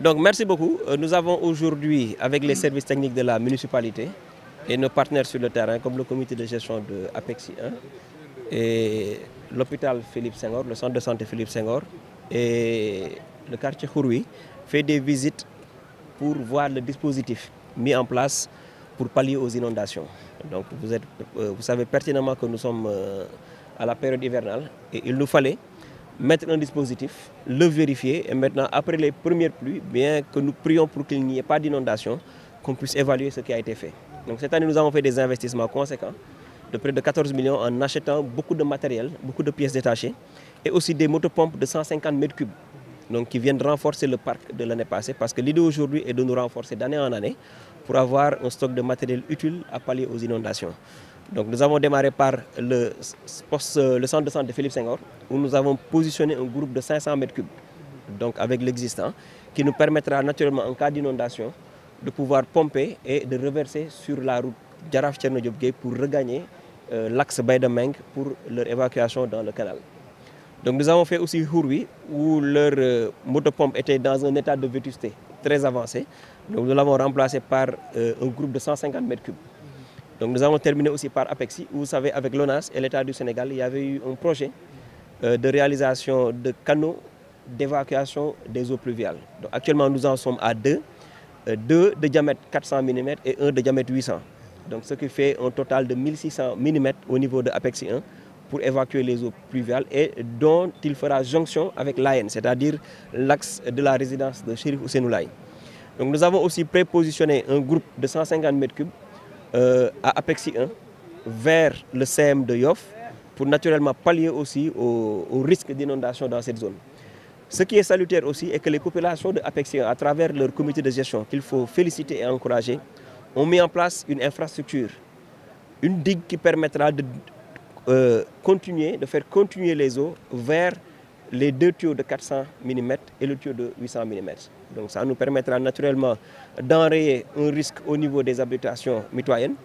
Donc merci beaucoup. Nous avons aujourd'hui, avec les services techniques de la municipalité et nos partenaires sur le terrain, comme le comité de gestion de APEXI 1 et l'hôpital Philippe Senghor, le centre de santé Philippe Senghor et le quartier Khouroui, fait des visites pour voir le dispositif mis en place pour pallier aux inondations. Donc vous savez pertinemment que nous sommes à la période hivernale et il nous fallait mettre un dispositif, le vérifier et maintenant après les premières pluies, bien que nous prions pour qu'il n'y ait pas d'inondation, qu'on puisse évaluer ce qui a été fait. Donc cette année nous avons fait des investissements conséquents de près de 14 millions en achetant beaucoup de matériel, beaucoup de pièces détachées et aussi des motopompes de 150 mètres cubes. Donc qui viennent renforcer le parc de l'année passée parce que l'idée aujourd'hui est de nous renforcer d'année en année pour avoir un stock de matériel utile à pallier aux inondations. Donc nous avons démarré par le centre de santé Philippe Senghor où nous avons positionné un groupe de 500 mètres cubes donc avec l'existant qui nous permettra naturellement en cas d'inondation de pouvoir pomper et de reverser sur la route Djaraf Thierno Diop Gueye pour regagner l'axe Baïda Meng pour leur évacuation dans le canal. Donc nous avons fait aussi Khouroui où leur motopompe était dans un état de vétusté très avancé. Donc nous l'avons remplacé par un groupe de 150 mètres cubes. Donc nous avons terminé aussi par APEXI où vous savez avec l'ONAS et l'État du Sénégal il y avait eu un projet de réalisation de canaux d'évacuation des eaux pluviales. Donc actuellement nous en sommes à deux de diamètre 400 mm et un de diamètre 800. Donc ce qui fait un total de 1600 mm au niveau de APEXI 1 pour évacuer les eaux pluviales et dont il fera jonction avec l'AN, c'est-à-dire l'axe de la résidence de Chérif Ousseynou Laye. Donc nous avons aussi prépositionné un groupe de 150 mètres cubes à APEXI 1 vers le CM de Yoff pour naturellement pallier aussi au risque d'inondation dans cette zone. Ce qui est salutaire aussi est que les populations de APEXI 1 à travers leur comité de gestion qu'il faut féliciter et encourager ont mis en place une infrastructure, une digue qui permettra de faire continuer les eaux vers les deux tuyaux de 400 mm et le tuyau de 800 mm. Donc ça nous permettra naturellement d'enrayer un risque au niveau des habitations mitoyennes.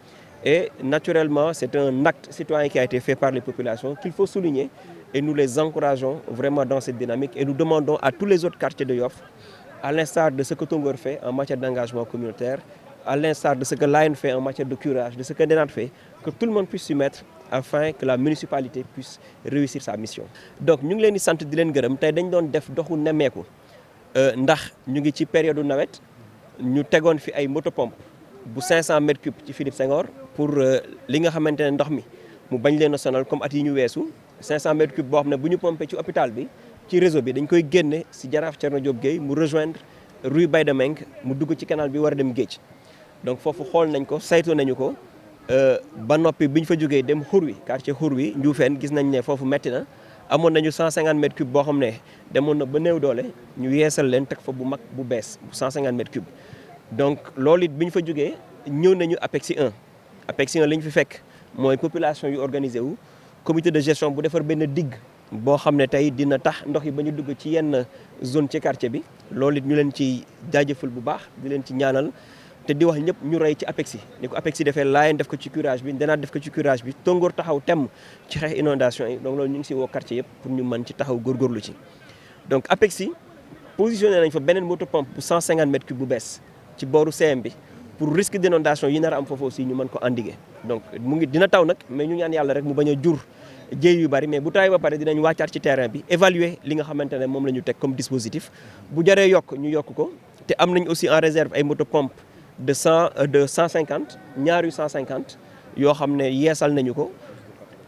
Et naturellement, c'est un acte citoyen qui a été fait par les populations qu'il faut souligner. Et nous les encourageons vraiment dans cette dynamique. Et nous demandons à tous les autres quartiers de Yoff, à l'instar de ce que Tongor fait en matière d'engagement communautaire, à l'instar de ce que l'AN fait en matière de curage, de ce que Denat fait, que tout le monde puisse s'y mettre afin que la municipalité puisse réussir sa mission. Donc nous ngi leen di sant di leen gërëm tey dañ doon def doxu nemmeeku ndax ñu ngi ci période nawet ñu tegoon fi ay motopompe bu 500 mètres cubes ci Philippe Senghor pour li nga xamante ne ndox mi mu bañ leen a sonal comme at yi ñu weesu 500 mètres cubes boo xam ne bu ñu pompé ci hôpital bi ci réseau bi dañ koy génne si Djaraf Thierno Diop Gueye mu rejoindre rue Baïda Meng mu dugg ci canal bi war a dem géej donc foofu xool nañ ko saytu nañu ko ba noppi bi ñu fa jógee dem Khouroui quartier Khouroui Ndioufène gis nañ ne foofu metti na amoon nañu 150 mètres cubes boo xam ne demoon na ba néew doole ñu yeesal leen teg fa bu mag bu bees bu 150 mètres cubes donc loolu it bi ñu fa jógee ñëw nañu APEXI 1 APEXI 1 li ñu fi fekk mooy population yu organisé wu comité de gestion bu defar benn digue boo xam ne tey dina tax ndox yi ba ñu dugg ci yenn zone ci quartier bi loolu it ñu leen ci jaajëfal bu baax di leen ci ñaanal te di wax ñëpp ñu roy ci APEXI ni ko APEXI defee Laayeen def ko ci curage bi Ndenaat def ko ci curage bi Tongoor taxaw temm ci xeex inondation yi donc loolu ñu ngi si woo quartier yëpp pour ñu mën ci taxaw góorgóorlu ci donc APEXI positionné nañ fa beneen motopompe bu 150 mètres cubes bu bees ci booru CM bi pour risque d'inondation yi nar a am foofu aussi ñu mën ko endiguer donc mu ngi dina taw nag mais ñu ñaan yàlla rek mu bañ a jur jéey yu bari mais bu tawee ba pare dinañ wàccaat ci terrain bi évaluer li nga xamante ne moom la ñu teg comme dispositif bu jaree yokk ñu yokk ko te am nañ aussi en réserve ay motopompe de 150 ñaar yu 150 yoo xam ne yeesal nañu ko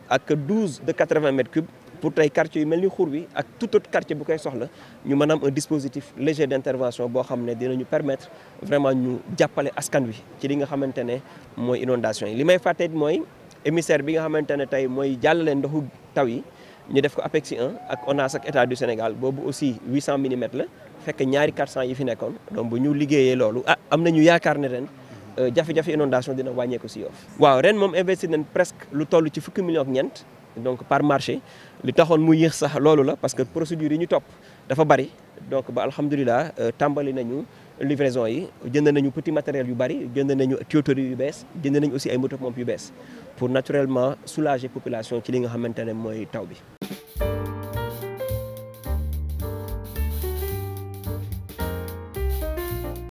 ak 12 de 80 mètres cubes pour tey quartier yu mel ni Khouroui ak tout autre quartier bu koy soxla ñu mën a am un dispositif léger d'intervention boo xam ne dinañu permettre vraiment ñu jàppale askan wi ci li nga xamante ne mooy inondation yi li may fàtte mooy émissaire bi nga xamante ne tey mooy jàllale ndoxu taw yi ñu def ko APEXI 1 ak ONAS ak État du Sénégal boobu aussi 800 mm la fekk ñaari 400 yi fi nekkoon donc bu ñu liggéeyee loolu am nañu yaakaar ne ren jafe-jafe inondation dina wàññeeku si Yoff waaw ren moom investir nañ presque lu toll ci fukki millions ak ñeent donc par marché li taxoon mu yéex sax loolu la parce que procédure yi ñu topp dafa bari donc ba alhamdulilah tàmbali nañu livraison yi jënd nañu petit matériel yu bari jënd nañu tuyauterie yu bees jënd nañu aussi ay motopompes yu bees pour naturellement soulager population ci li nga xamante ne mooy taw bi